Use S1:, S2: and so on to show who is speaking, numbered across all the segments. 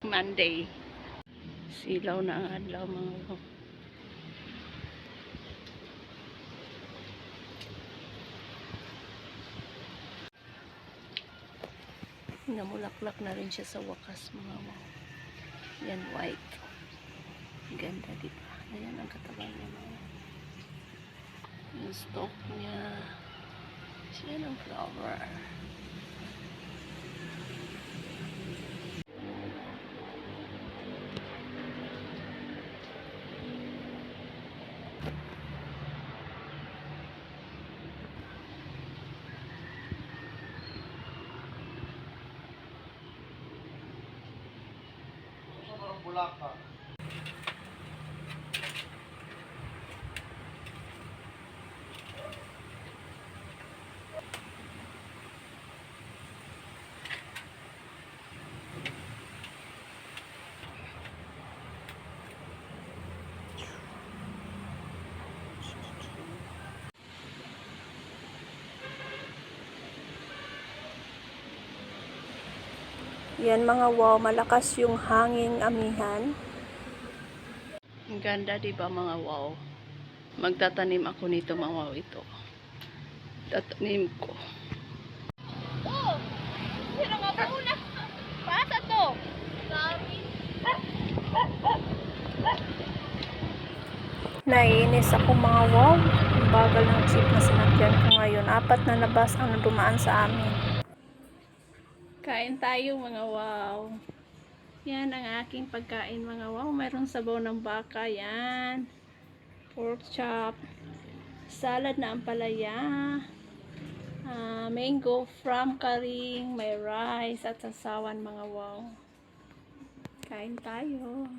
S1: Monday. Silaw na ang adlaw mga wow. Namulaklak na rin siya sa wakas mga wow. Yan white. Ganda diba? Ayan ang katawan niya mga. Yung stalk niya. Siya ng flower.
S2: Bulaka.
S3: Yan mga wow, malakas yung hanging amihan.
S1: Ang ganda diba mga wow. Magtatanim ako nito mga wow ito. Tatanim ko.
S3: Oh! Sino nga muna? Pasa to! Naiinis ako mga wow. Ang bagal ng jeep na sinakyan ko ngayon. 4 na labas ang dumaan sa amin.
S1: Kain tayo mga wow. Yan ang aking pagkain mga wow. Mayroong sabaw ng baka. Yan. Pork chop. Salad na ampalaya. Mango from karing. May rice at sasawan mga wow. Kain tayo.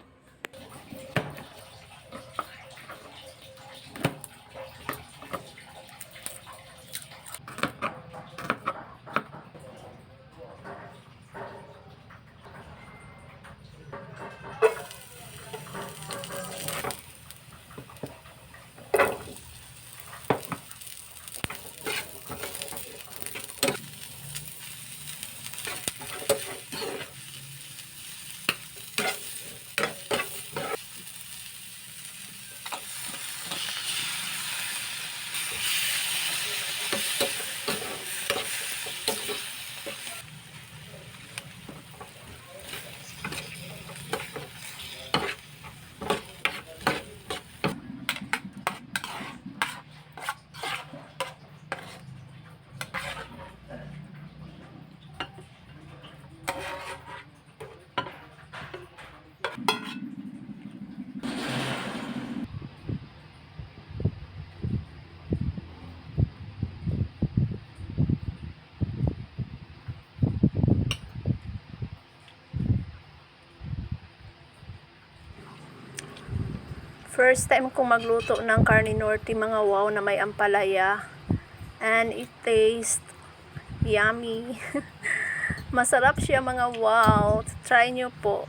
S3: First time kong magluto ng carne norte mga wow na may ampalaya. And it tastes yummy. Masarap siya mga wow. Try nyo po.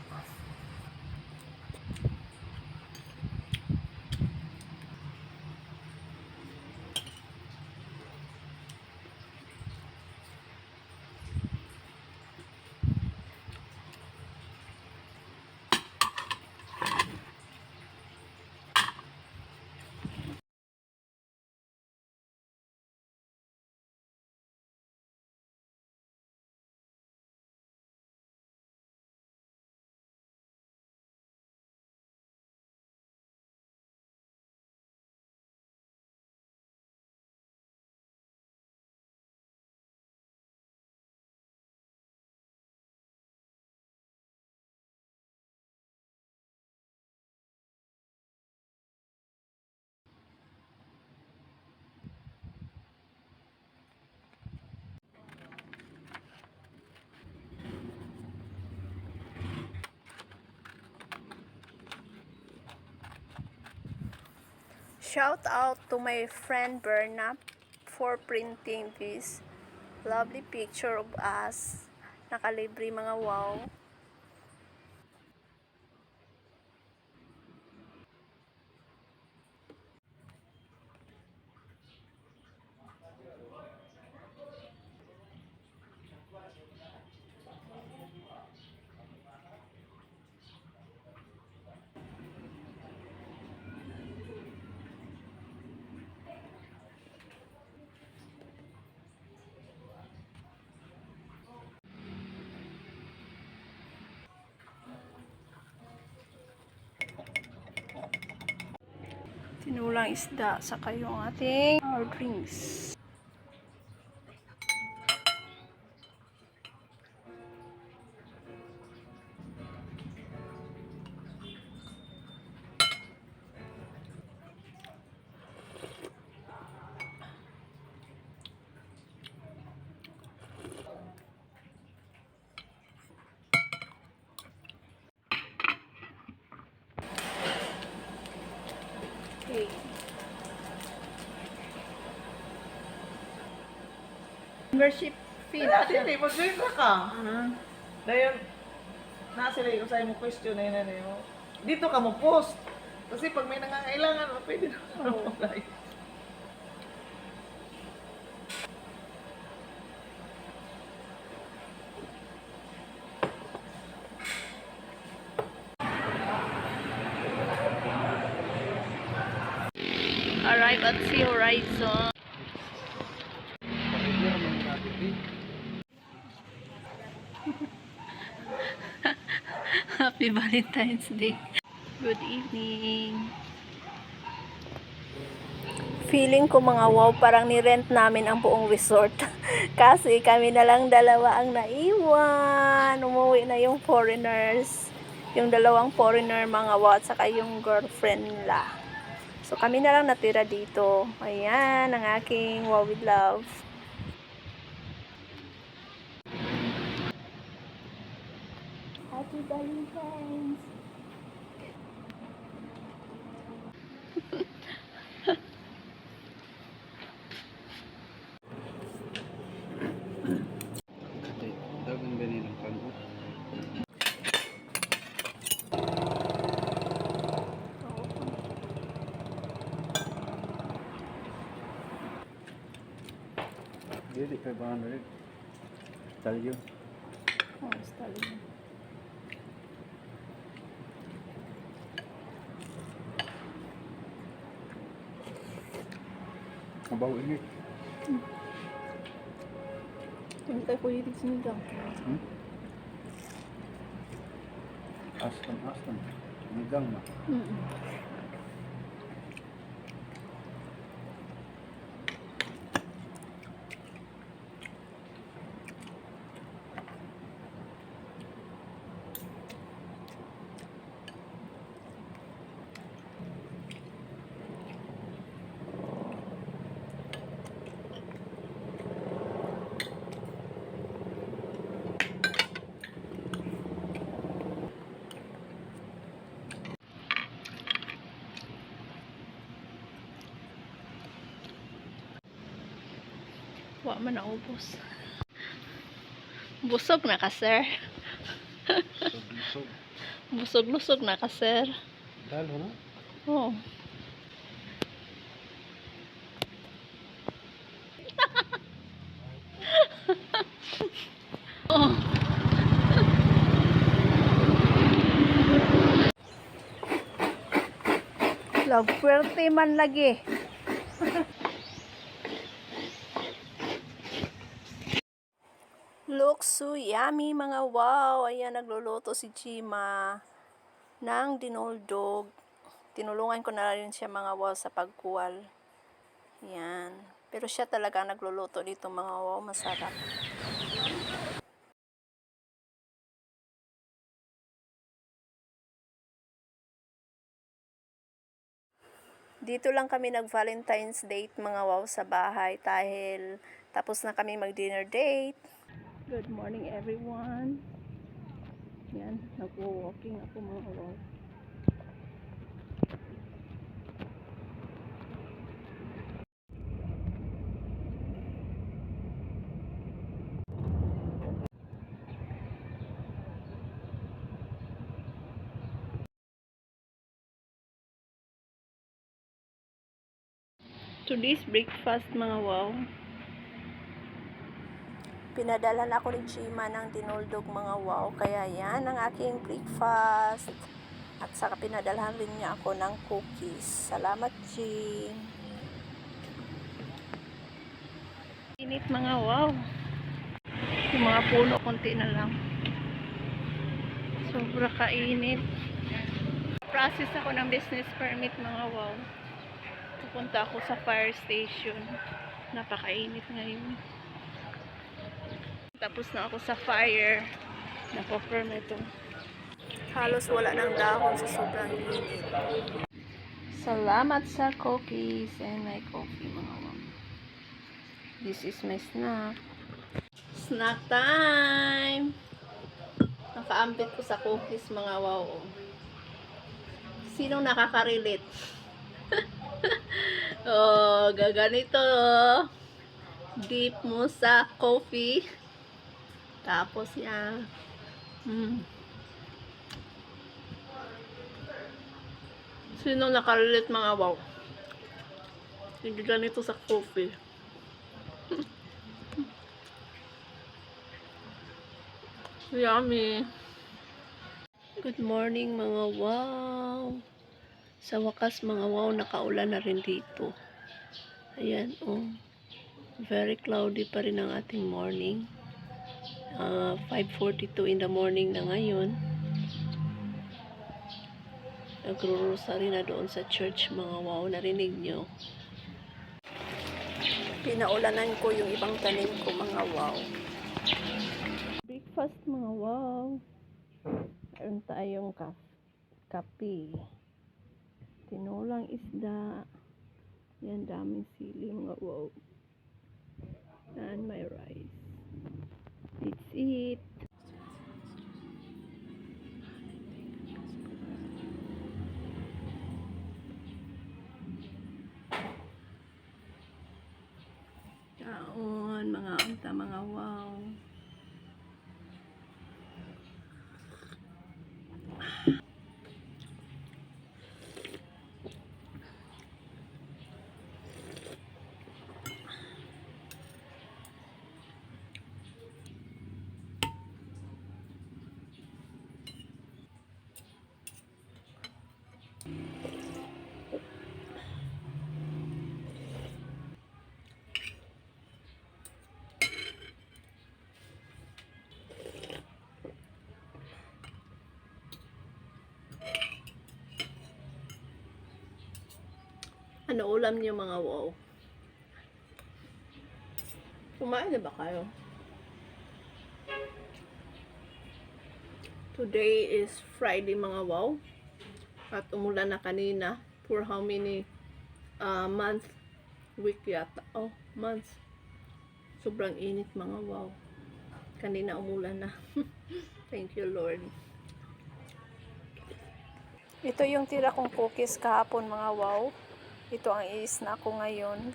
S3: Shout out to my friend Berna for printing this lovely picture of us. Nakalibre mga wow. Tinulang isda, saka yung ating drinks. Okay. Membership fee
S2: Wala,
S3: na siya.
S2: sili, mag-join na ka.
S3: Ah.
S2: Dayon, nasila yung sa'yo mo question na yun, mo. Dito ka mo post. Kasi pag may nangangailangan, pwede na
S3: Oo.
S2: apply.
S3: Arrive at Sea Horizon. Happy Valentine's Day. Good evening. Feeling ko mga wow, parang ni-rent namin ang buong resort. Kasi kami na lang dalawa ang naiwan. Umuwi na yung foreigners. Yung dalawang foreigner mga wow, at saka yung girlfriend nila. So kami na lang natira dito. Ayan, ang aking wow with love. Happy Valentine's.
S4: Dagan ganyan ang kanon. Dili 500. Talyo.
S3: Oh, style.
S4: Mabaw ini.
S3: Yung tayo po yung sinigang.
S4: Aston. Nigang na.
S3: Wa man naubos. Busog na ka, sir.
S4: Sub.
S3: Busog-lusog na ka, sir.
S4: Dalo na.
S3: Oh. Oh. Lagpuerte man lagi. Looks so yummy mga wow. Ayan, nagluluto si Chima ng dinoldog. Tinulungan ko na rin siya mga wow sa pagkuwal. Yan. Pero siya talaga nagluluto dito mga wow. Masarap. Dito lang kami nag-Valentine's date mga wow sa bahay dahil tapos na kami mag-dinner date. Good morning everyone. Yan, nag-walking ako mga wow. Today's breakfast mga wow. Pinadalan ako ni Chima ng dinoldog mga wow. Kaya yan ang aking breakfast. At saka pinadalhan rin niya ako ng cookies. Salamat, Chim. Init mga wow. Yung mga puno konti na lang. Sobra kainit. Process ako ng business permit mga wow. Pupunta ako sa fire station. Napakainit ngayon. Tapos na ako sa fire. Napopern ito. Halos wala ng dahon sa sobrang init.
S1: Salamat sa cookies and my coffee, mga ma'am. This is my snack.
S3: Snack time! Nakaambit ko sa cookies, mga wow. Sinong nakaka-relate? Oh, gaganito. Dip mo sa coffee. Tapos yan. Sino nakarelate, mga wow? Hindi ganito sa coffee. Yummy.
S1: Good morning, mga wow. Sa wakas, mga wow, nakaulan na rin dito. Ayan, oh. Very cloudy pa rin ang ating morning. 5:42 in the morning na ngayon. Nagro-rosary na doon sa church, mga wow. Narinig nyo?
S3: Pinaulanan ko yung ibang tanim ko, mga wow.
S1: Breakfast, mga wow. Meron tayong kape. Tinulang isda. Yan, daming sili, mga wow. And my rice. It's it. Taon, mga unta, mga wow.
S3: Ano ulam niyo, mga wow? Kumain na ba kayo? Today is Friday, mga wow. At umulan na kanina. For how many month? Week yata. Oh, months. Sobrang init, mga wow. Kanina umulan na. Thank you, Lord. Ito yung tira kong cookies kahapon, mga wow. Ito ang i-snack ko ngayon.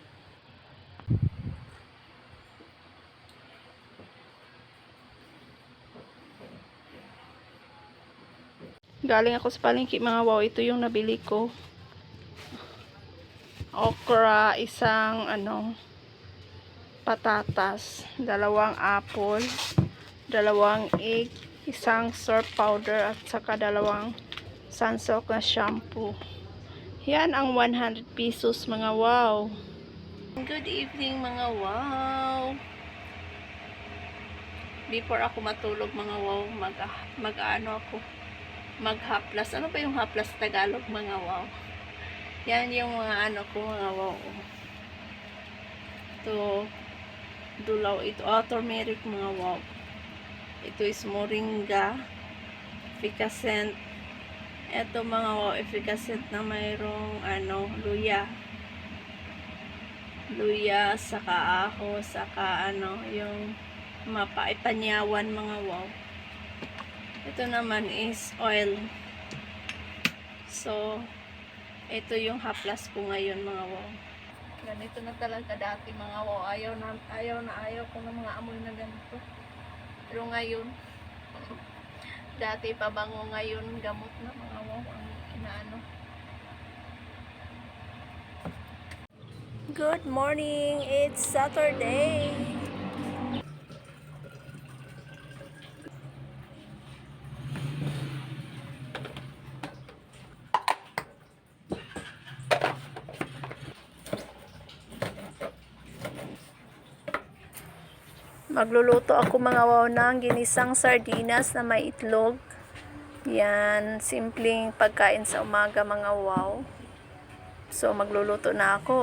S3: Galing ako sa palengke, mga wow. Ito yung nabili ko. Okra, isang patatas, 2 apple, 2 egg, isang surf powder, at saka 2 Sunsilk na shampoo. Yan ang 100 pesos, mga wow.
S1: Good evening, mga wow. Before ako matulog, mga wow, maghaplas. Ano ba yung haplas Tagalog, mga wow? Yan yung mga ko, mga wow. Ito, dulaw ito. Turmeric, mga wow. Ito is moringa, efficacent. Ito, mga wow, efficacent na mayroong luya. Luya, saka aho, saka yung mapaitanyawan, mga wow. Ito naman is oil. So, ito yung haplas ko ngayon, mga wow. Ganito na talaga dati, mga wow. Ayaw ko ng mga amoy na ganito. Pero ngayon, dati pabango, ngayon gamot na, mga wow, ang inaano.
S3: Good morning! It's Saturday! Magluluto ako, mga wow, ng ginisang sardinas na may itlog. Yan, simpleng pagkain sa umaga, mga wow. So, magluluto na ako.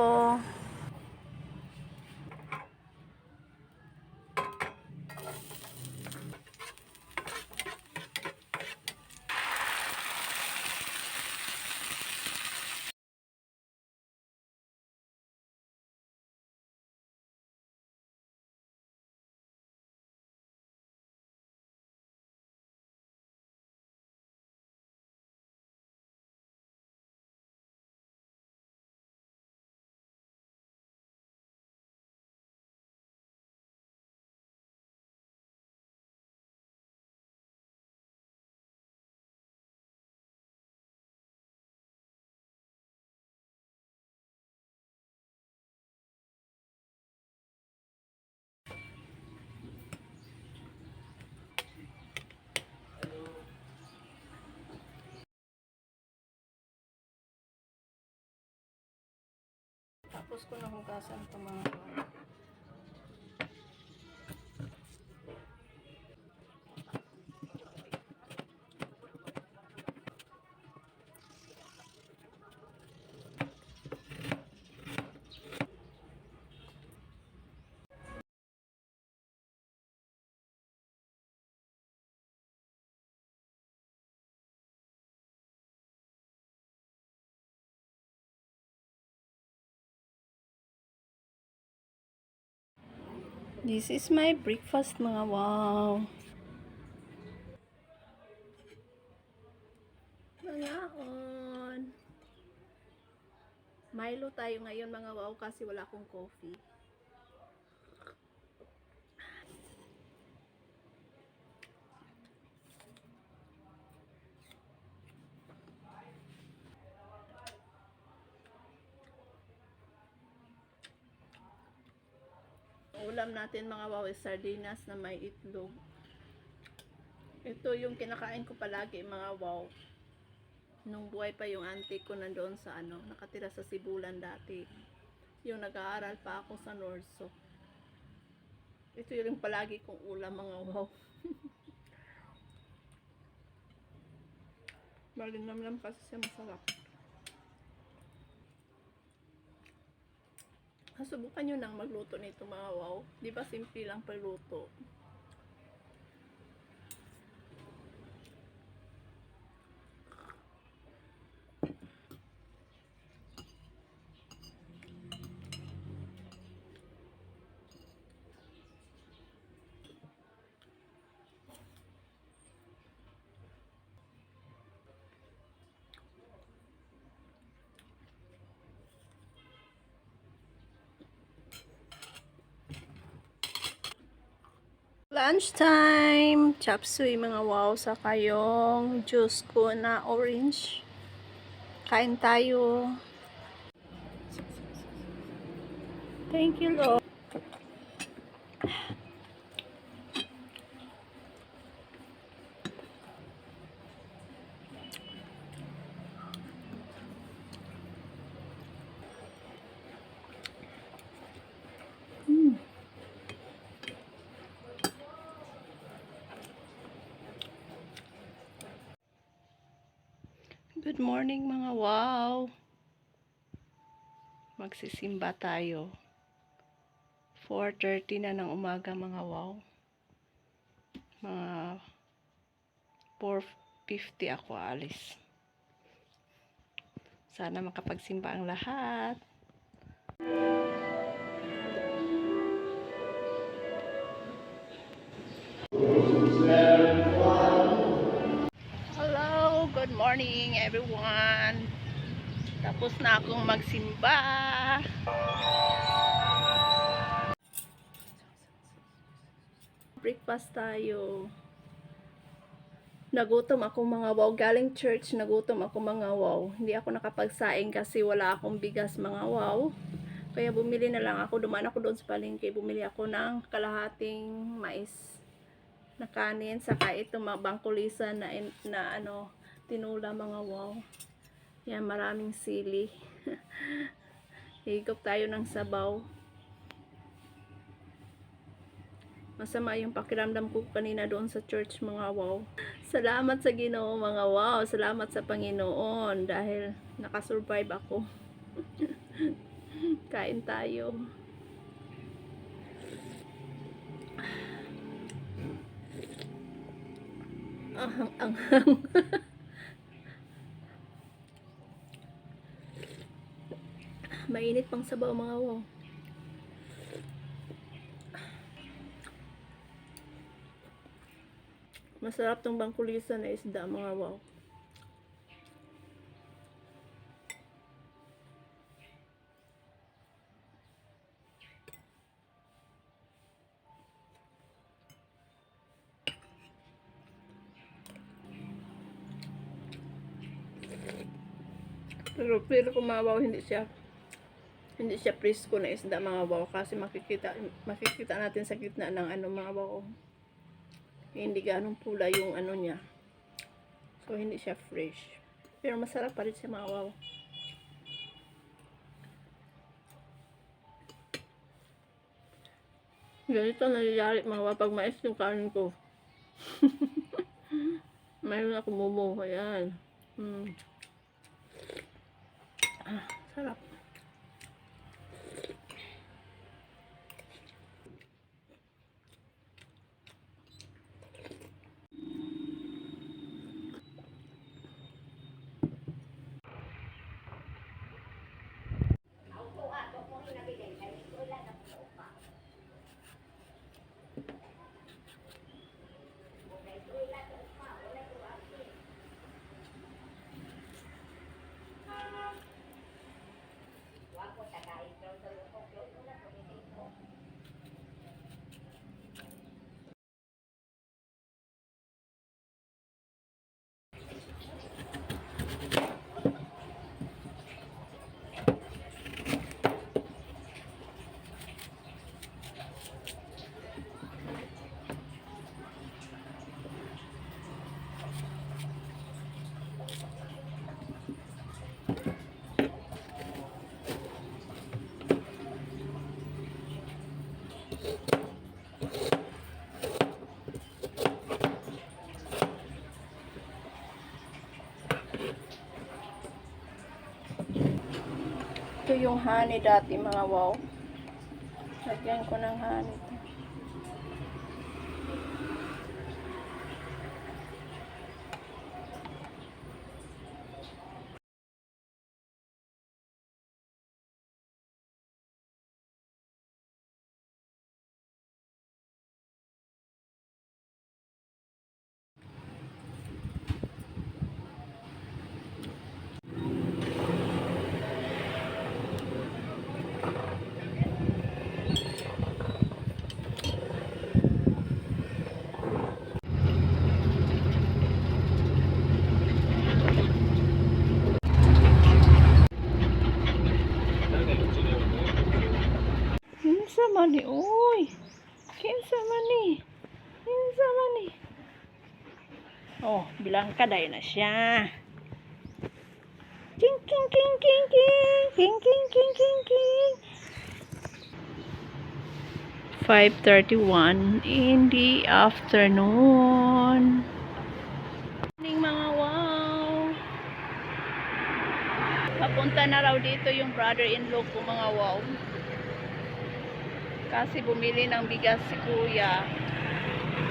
S3: Tapos ko na hugasan ito mga wow. This is my breakfast mga wow. Ngayon. Milo tayo ngayon mga wow kasi wala akong coffee. Ulam natin mga wow is sardinas na may itlog. Ito yung kinakain ko palagi mga wow. Nung buhay pa yung auntie ko nandoon sa nakatira sa Sibulan dati. Yung nag-aaral pa ako sa Norso. Ito yung palagi kong ulam mga wow. Malinamnam kasi siya, masarap. Subukan nyo nang magluto nito mga wow. Di ba simple lang pagluto? Lunchtime! Chop suey mga wow sa kayong juice ko na orange. Kain tayo. Thank you Lord. Good morning mga wow. Magsisimba tayo. 4:30 na ng umaga mga wow. Mga 4:50 ako alis. Sana makapagsimba ang lahat. Hello, good morning everyone. Tapos na akong magsimba. Breakfast tayo. Nagutom ako mga wow. Galing church, nagutom ako mga wow. Hindi ako nakapagsaing kasi wala akong bigas mga wow. Kaya bumili na lang ako. Dumaan ako doon sa palengke. Bumili ako ng kalahating mais na kanin. Saka ito bangkulisa na tinula mga wow. Yan, maraming sili. Higop tayo ng sabaw. Masama yung pakiramdam ko kanina doon sa church mga wow. Salamat sa Ginoo mga wow. Salamat sa Panginoon dahil nakasurvive ako. Kain tayo. Anghang. Mainit pang sabaw mga wow. Masarap tong bangkulisa na isda mga wow. Pero kung mga wow, hindi siya presko na isda mga wow, kasi makikita natin sa gitna ng ano mga wow. Hindi ganong pula yung ano niya. So hindi siya fresh. Pero masarap pa rin siya mga wow. Ganito nangyayari mga wow pag mais yung kanin ko. Mayroon ako mumo. Ayan. Sarap. Ito yung honey dati mga wow. Lagyan ko ng honey. Kinsa man ni oy. Kinsa man ni. Kinsa man ni. Oh, bilang kaday na siya. King king king king king king king king king king. 5:31 in the afternoon. Morning mga wow. Papunta na raw dito yung brother-in-law ko mga wow. Kasi bumili ng bigas si kuya.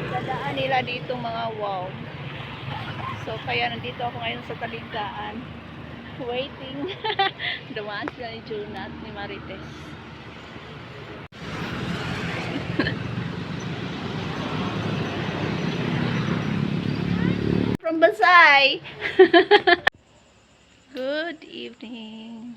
S3: Dadaan nila dito mga wow. So kaya nandito ako ngayon sa taligdaan. Waiting. Dumaan sila ni Juna at ni Marites. From Basay. Good evening.